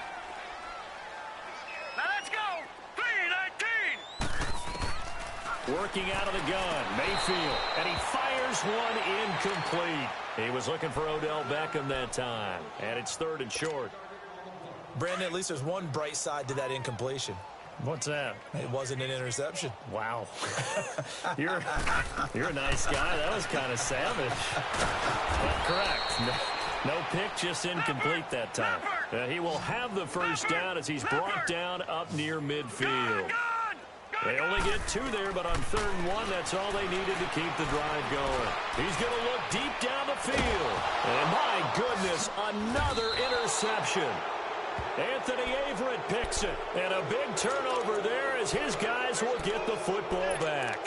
Now let's go. 3-19. Working out of the gun, Mayfield. And he fires one incomplete. He was looking for Odell Beckham that time. And it's 3rd and short. Brandon, at least there's one bright side to that incompletion. What's that? It wasn't an interception. Wow. You're a nice guy. That was kind of savage. But correct. No pick, just incomplete that time. He will have the 1st down as he's brought down up near midfield. They only get 2 there, but on 3rd and 1, that's all they needed to keep the drive going. He's going to look deep down the field. And my goodness, another interception. Anthony Averett picks it. And a big turnover there as his guys will get the football back.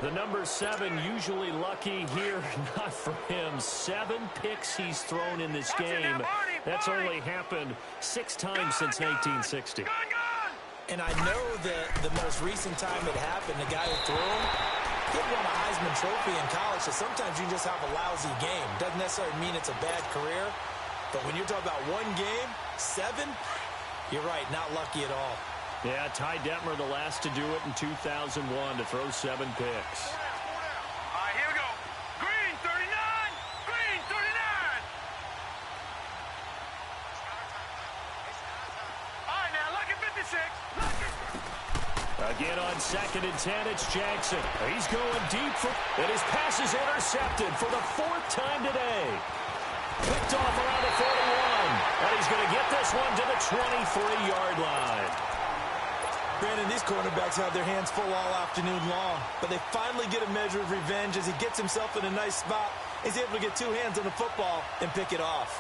The number 7 usually lucky here. Not for him. 7 picks he's thrown in this game. That's only happened 6 times since 1960. And I know that the most recent time it happened, the guy who threw him, he won a Heisman Trophy in college, so sometimes you just have a lousy game. Doesn't necessarily mean it's a bad career, but when you're talking about one game, 7, you're right, not lucky at all. Yeah, Ty Detmer, the last to do it in 2001, to throw 7 picks. All right, here we go. Green 39. Green 39. All right, now, lucky 56. Again on 2nd and 10, it's Jackson. He's going deep for, and his pass is intercepted for the 4th time today. Picked off around the 41, and he's going to get this one to the 23-yard line. Brandon, these cornerbacks have their hands full all afternoon long, but they finally get a measure of revenge as he gets himself in a nice spot. He's able to get 2 hands on the football and pick it off.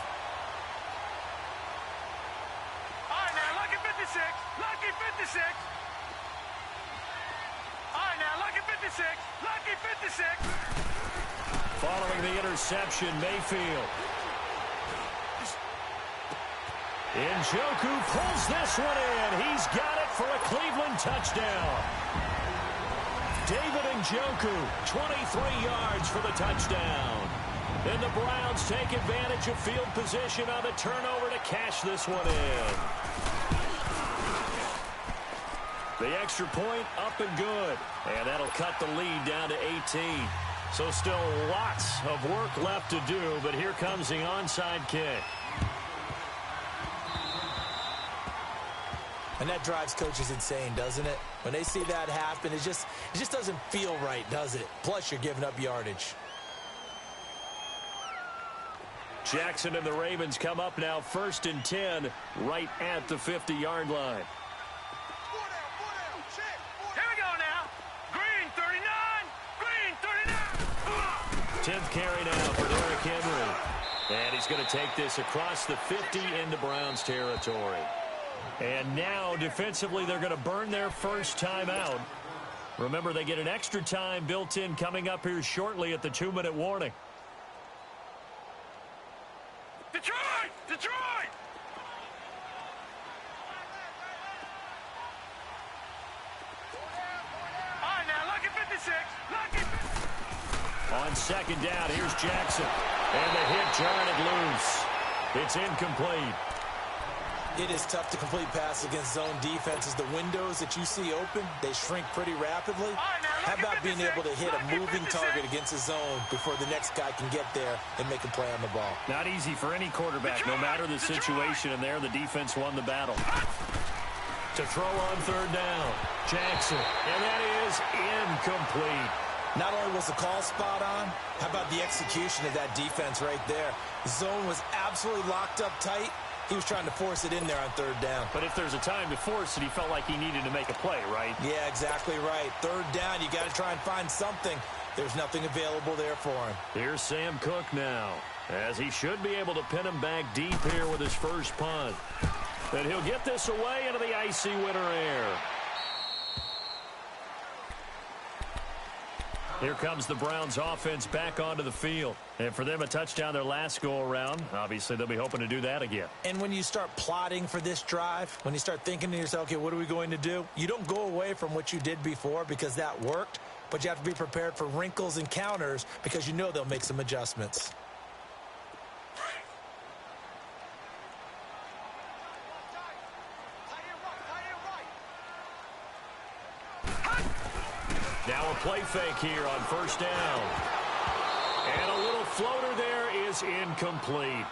All right, now, lucky 56. Lucky 56. All right, now, lucky 56. following the interception, Mayfield. Njoku pulls this one in. He's got it for a Cleveland touchdown. David Njoku, 23 yards for the touchdown. And the Browns take advantage of field position on the turnover to cash this one in. The extra point up and good. And that'll cut the lead down to 18. So still lots of work left to do, but here comes the onside kick. And that drives coaches insane, doesn't it? When they see that happen, it just doesn't feel right, does it? Plus, you're giving up yardage. Jackson and the Ravens come up now 1st and 10 right at the 50-yard line. Here we go now. Green 39. Green 39. 10th carry now for Derrick Henry. And he's going to take this across the 50 into Browns territory. And now, defensively, they're going to burn their first time out. Remember, they get an extra time built in coming up here shortly at the 2-minute warning. Detroit! Detroit! All right, now, lucky 56. Lucky 56. On 2nd down, here's Jackson. And the hit jarred loose. It's incomplete. It is tough to complete passes against zone defenses. The windows that you see open, they shrink pretty rapidly. How about being able to hit a moving target against a zone before the next guy can get there and make a play on the ball? Not easy for any quarterback, no matter the situation, and there the defense won the battle. To throw on 3rd down, Jackson, and that is incomplete. Not only was the call spot on, how about the execution of that defense right there? The zone was absolutely locked up tight. He was trying to force it in there on 3rd down. But if there's a time to force it, he felt like he needed to make a play, right? Yeah, exactly right. 3rd down, you got to try and find something. There's nothing available there for him. Here's Sam Cook now, as he should be able to pin him back deep here with his first punt. And he'll get this away into the icy winter air. Here comes the Browns offense back onto the field. And for them, a touchdown their last go-around. Obviously, they'll be hoping to do that again. And when you start plotting for this drive, when you start thinking to yourself, okay, what are we going to do? You don't go away from what you did before because that worked, but you have to be prepared for wrinkles and counters because you know they'll make some adjustments. Now a play fake here on 1st down. And a little floater there is incomplete.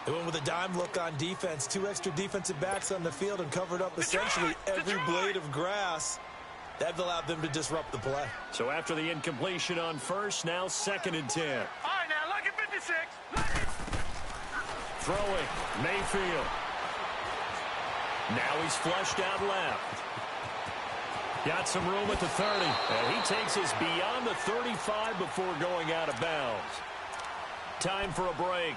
They went with a dime look on defense. 2 extra defensive backs on the field and covered up essentially every blade of grass. That allowed them to disrupt the play. So after the incompletion on 1st, now 2nd and 10. All right, now, lucky 56. Lucky. Throwing, Mayfield. Now he's flushed out left. Got some room at the 30. And he takes us beyond the 35 before going out of bounds. Time for a break.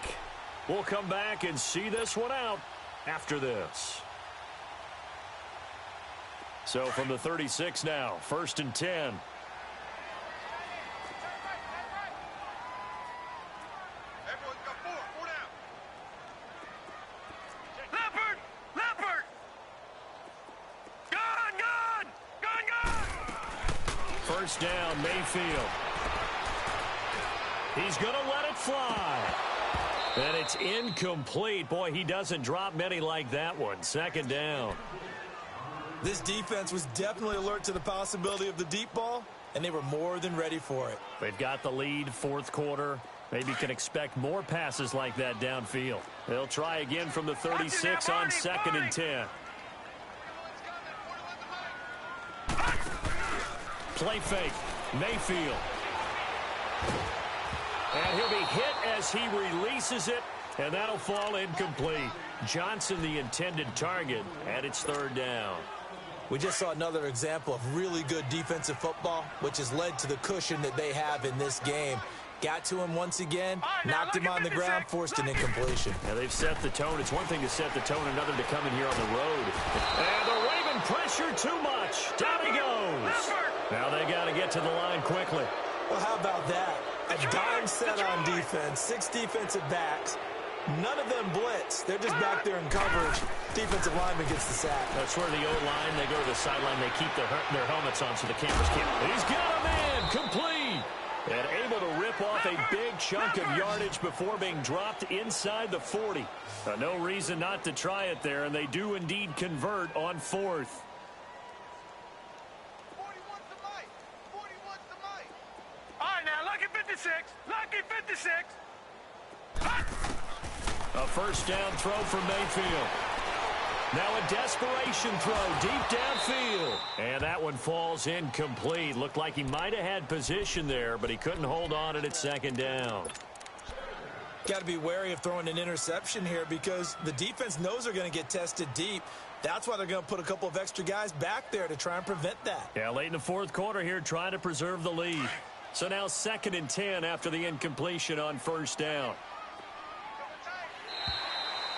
We'll come back and see this one out after this. So from the 36 now, 1st and 10. Everyone's got 4 down. Leopard! Leopard! Gone! 1st down, Mayfield. He's going to let it fly. And it's incomplete. Boy, he doesn't drop many like that one. 2nd down. This defense was definitely alert to the possibility of the deep ball, and they were more than ready for it. They've got the lead, 4th quarter. Maybe can expect more passes like that downfield. They'll try again from the 36 on 2nd and 10. Play fake, Mayfield. And he'll be hit as he releases it, and that'll fall incomplete. Johnson, the intended target, and it's 3rd down. We just saw another example of really good defensive football, which has led to the cushion that they have in this game. Got to him once again, knocked him on the ground, forced an incompletion. Now they've set the tone. It's one thing to set the tone, another to come in here on the road. And the Raven pressure too much. Down he goes. Now they got to get to the line quickly. Well, how about that? A dime set on defense, 6 defensive backs. None of them blitz. They're just back there in coverage. Defensive lineman gets the sack. That's where the O-line, they go to the sideline, they keep their helmets on so the cameras can't. He's got a man, complete. And able to rip off a big chunk of yardage before being dropped inside the 40. No reason not to try it there, and they do indeed convert on 4th. All right, now, lucky 56. Lucky 56. A first down throw from Mayfield. Now a desperation throw deep downfield. And that one falls incomplete. Looked like he might have had position there, but he couldn't hold on at second down. Got to be wary of throwing an interception here because the defense knows they're going to get tested deep. That's why they're going to put a couple of extra guys back there to try and prevent that. Yeah, late in the 4th quarter here, trying to preserve the lead. So now 2nd and 10 after the incompletion on first down.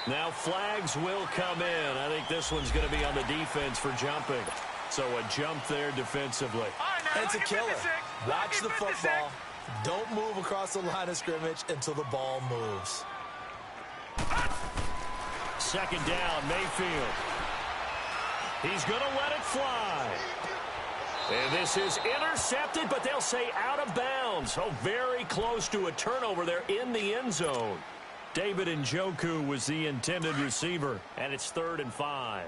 Now flags will come in. I think this one's going to be on the defense for jumping. So a jump there defensively. And it's a killer. Watch the football. Don't move across the line of scrimmage until the ball moves. 2nd down, Mayfield. He's going to let it fly. And this is intercepted, but they'll say out of bounds. Oh, very close to a turnover there in the end zone. David Njoku was the intended receiver, and it's 3rd and 5.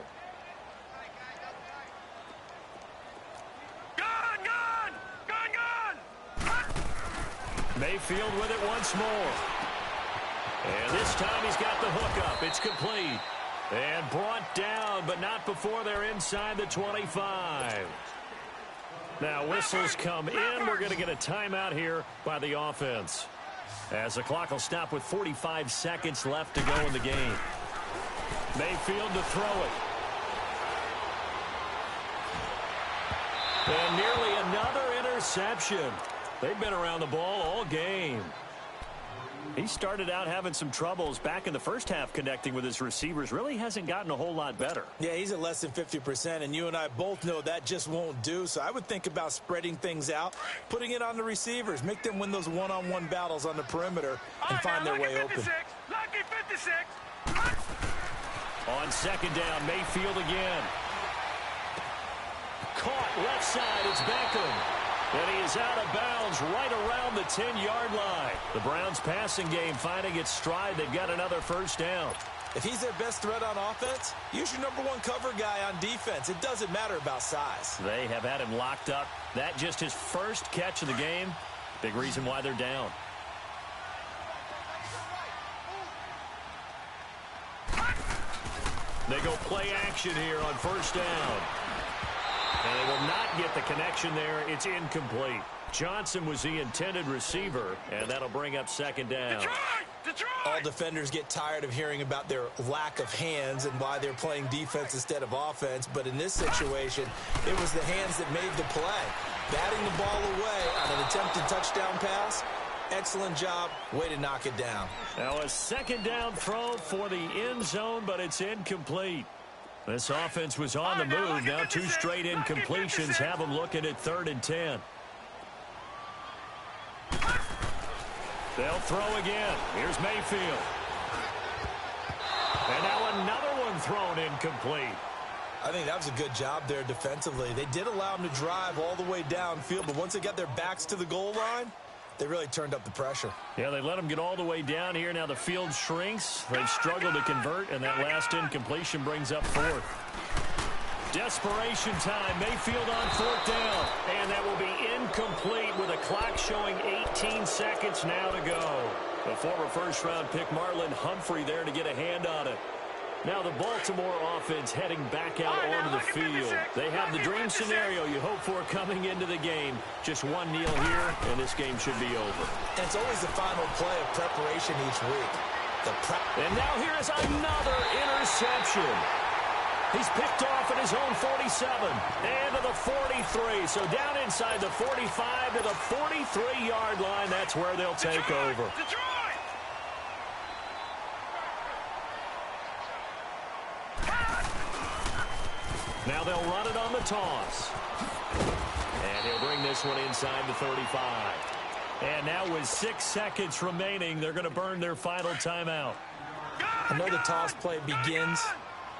Mayfield with it once more. And this time he's got the hook up. It's complete. And brought down, but not before they're inside the 25. Now whistles come in. We're going to get a timeout here by the offense, as the clock will stop with 45 seconds left to go in the game. Mayfield to throw it. And nearly another interception. They've been around the ball all game. He started out having some troubles back in the first half connecting with his receivers. Really hasn't gotten a whole lot better. Yeah, he's at less than 50%, and you and I both know that just won't do. So I would think about spreading things out, putting it on the receivers, make them win those one-on-one battles on the perimeter and find their way open. Lucky 56. On 2nd down, Mayfield again. Caught left side, it's Beckham. And he is out of bounds right around the 10-yard line. The Browns passing game finding its stride. They've got another first down. If he's their best threat on offense, use your #1 cover guy on defense. It doesn't matter about size. They have had him locked up. That just his first catch of the game. Big reason why they're down. They go play action here on first down. And they will not get the connection there. It's incomplete. Johnson was the intended receiver, and that'll bring up 2nd down. Detroit! All defenders get tired of hearing about their lack of hands and why they're playing defense instead of offense. But in this situation, it was the hands that made the play. Batting the ball away on an attempted touchdown pass. Excellent job. Way to knock it down. Now a 2nd down throw for the end zone, but it's incomplete. This offense was on the move. Now 2 straight incompletions have them looking at 3rd and 10. They'll throw again. Here's Mayfield. And now another one thrown incomplete. I think that was a good job there defensively. They did allow them to drive all the way downfield, but once they got their backs to the goal line, they really turned up the pressure. Yeah, they let them get all the way down here. Now the field shrinks. They've struggled to convert, and that last incompletion brings up 4th. Desperation time. Mayfield on 4th down. And that will be incomplete with a clock showing 18 seconds now to go. The former first-round pick Marlon Humphrey there to get a hand on it. Now the Baltimore offense heading back out onto the field. They have the dream scenario you hope for coming into the game. Just one kneel here, and this game should be over. And it's always the final play of preparation each week. And now here is another interception. He's picked off at his own 47 and to the 43. So down inside the 45 to the 43-yard line. That's where they'll take over. Now they'll run it on the toss. And he'll bring this one inside the 35. And now with 6 seconds remaining, they're going to burn their final timeout. I know the toss play begins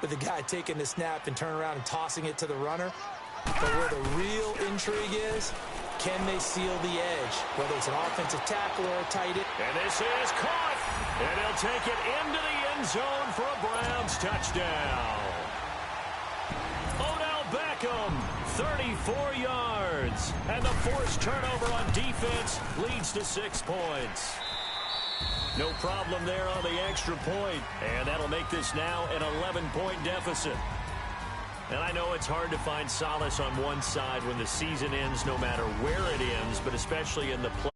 with the guy taking the snap and turning around and tossing it to the runner. But where the real intrigue is, can they seal the edge, whether it's an offensive tackle or a tight end? And this is caught. And he'll take it into the end zone for a Browns touchdown. Odell Beckham, 34 yards. And the forced turnover on defense leads to 6 points. No problem there on the extra point. And that'll make this now an 11-point deficit. And I know it's hard to find solace on one side when the season ends, no matter where it ends, but especially in the play.